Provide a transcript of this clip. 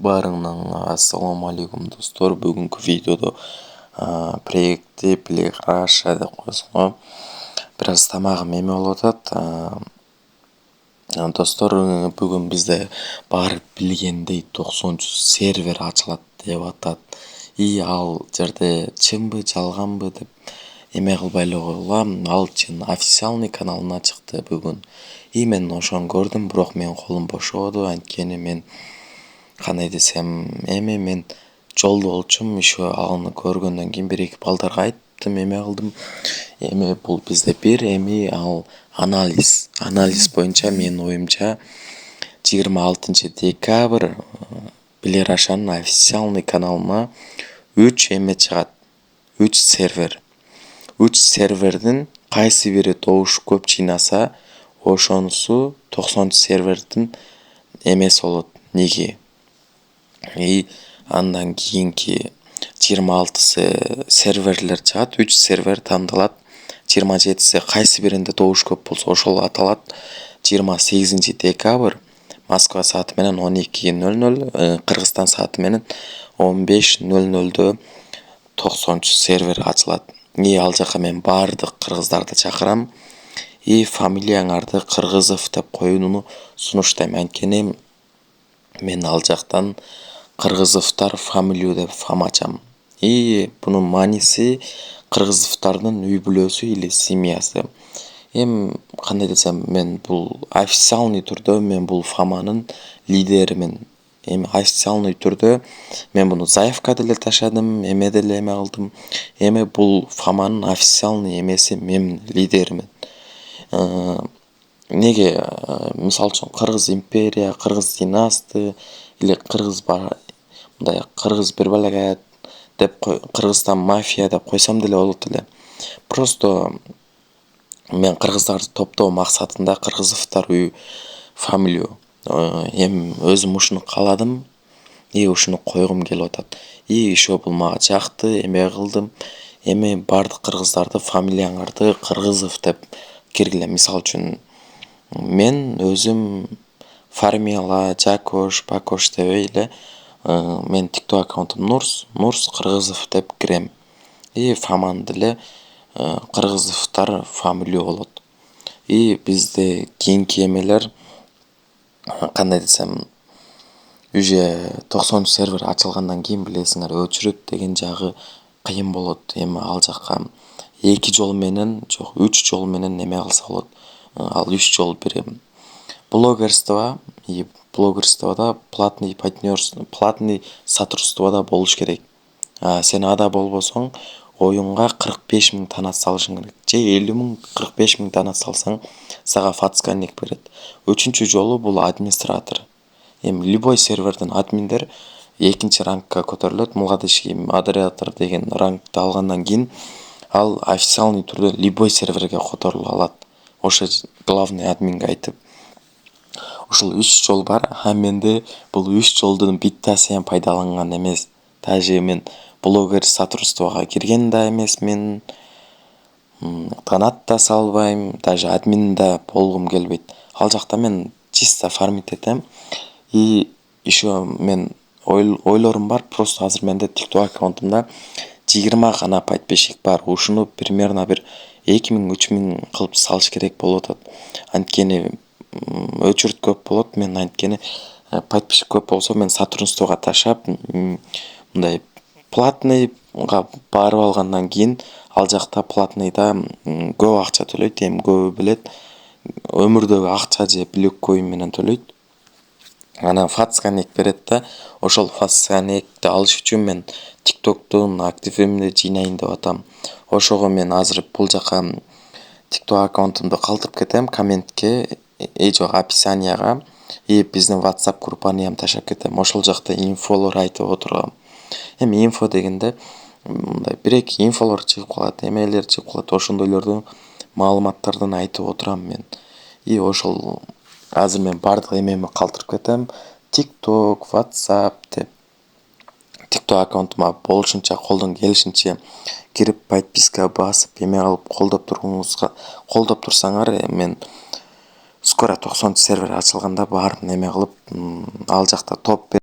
Баарыңнан ассаламу алейкум достор. Бүгінгі видеода проекті Black Russia деп қойсын ғой. Біраз тамағым еме болып жатады. Достор, бүгін бізде бар білгендей 90 сервер ашылады деп атады. Ал жерде чынбы, жалғанбы деп эме кылбайлы койлгам. Ал чын официальный каналына чыкты бүгүн. Мен ошону көрдүм, бирок менин колум бошободу. Анткени мен кандай десем, мен жолдо болчумун. Еще аны көргөндөн кийин бир-эки балдарга айттым, эме кылдым. Бул бизде бир ал анализ боюнча менин оюмча 26 декабрь Black Russia'нын официальный каналына 3 чыгат. 3 сервер. 3 сервердин кайсы бири добуш көп жыйнаса, ошонусу 90 сервердин эмеси болот, ниги. Андан кийинки 26 серверлер чыгат, 3 сервер тандалат. 27 кайсы биринде добуш көп болсо ошол аталат. 28 декабрь Москва сааты менен 12:00, Кыргызстан сааты менен 15:00 90 сервер ачылат. Ал жака мен бардык кыргыздарды чакырам. Фамилияңарды Кыргызов деп коюуну сунуштайм. Анткени мен ал жактан Кыргызовдор фамилию деп ачам. Бунун мааниси Кыргызовдордун үй бүлөсү или семьясы. Кандай десем, мен бул официальный түрдө мен бул фаманын лидеримин. Официальный түрдө мен буну заявка деле ташадым, эме деле эме кылдым. Бул фаманын официальный эмеси мен лидеримин. Неге, мисалы үчүн Кыргыз империя, Кыргыз династы или Кыргыз бир балага деп Кыргызстан мафия деп койсом деле болот эле. Просто мен кыргыздарды топтоо максатында Кыргызовдор үй фамилию. Өзүм ушуну кааладым, ушуну койгум келип атат. Еще бул мага жакты, эме кылдым. Бардык кыргыздарды фамилияңарды Кыргызов деп киргиле. Мисалы үчүн мен өзүм Фармила, Жакош, Бакош дебей эле мен TikTok аккаунтум Нурс Кыргызов деп кирем. Фаманы деле Кыргызовдор фамилию болот. Бизде кийинки эмелер кандай десем, уже 90 сервер ачылгандан кийин билесиңер, өчүрөт деген жагы кыйын болот. Ал жакка 2 жол менен, жок 3 жол менен эме кылса болот. Ал 3 жол бир блогерствода платный партнерство, платный сотрудничествода болуш керек. Сен ада болбосоң, оюнга 45 000 донат салышың керек. Же 50 000, 45 000 донат салсаң, сага фацканник берет. Үчүнчү жолу бул администратор. Любой сервердин админдер экинчи рангка көтөрүлөт. Младышкий модератор деген рангты алгандан кийин ал официальный түрдө любой серверге которула алат. Ошо главный админге айтып. Ушул 3 жол бар. Менде бул 3 жолдун биттасын пайдаланган эмес. Даже мен блогер сотрудничествого кирген да эмесмин. Донат да салбайм, даже админ да болгум келбейт. Ал жакта мен чисто фармить этем. Еще мен ойлорум бар. Просто азыр менде TikTok аккаунтумда 20 гана подписчик бар. Ушуну примерно бир 2000-3000 кылып салыш керек болуп атат. Анткени өчүрөт көп болот. Мен анткени подписчик көп болсо мен сотрудничествого ташап, мындай платныйга барып алгандан кийин ал жакта платныйда көп акча төлөйт. Көбү билет, өмүрдөгү акча же билеккоин менен төлөйт. Анан фацканник берет да, ошол фацканникти алыш үчүн мен TikToктун активимди жыйнайын деп атам. Ошого мен азыр бул жака TikTok аккаунтумду калтырып кетем комментке, жок описанияга. Биздин WhatsApp группаны ташап кетем. Ошол жакта инфолор айтып отургам. Инфо дегенде мындай бир-эки инфолор чыгып калат, эмелер чыгып калат. Ошондойлордун маалыматтарын айтып отурам мен. Ошол азыр мен бардык эмеми калтырып кетем. TikTok, WhatsApp деп. TikTok аккаунтума болушунча колдон келишинче кирип подписка басып, эме кылып колдоп турсаңар, мен скоро 90 сервер ачылганда барып эме кылып, ал жакта топ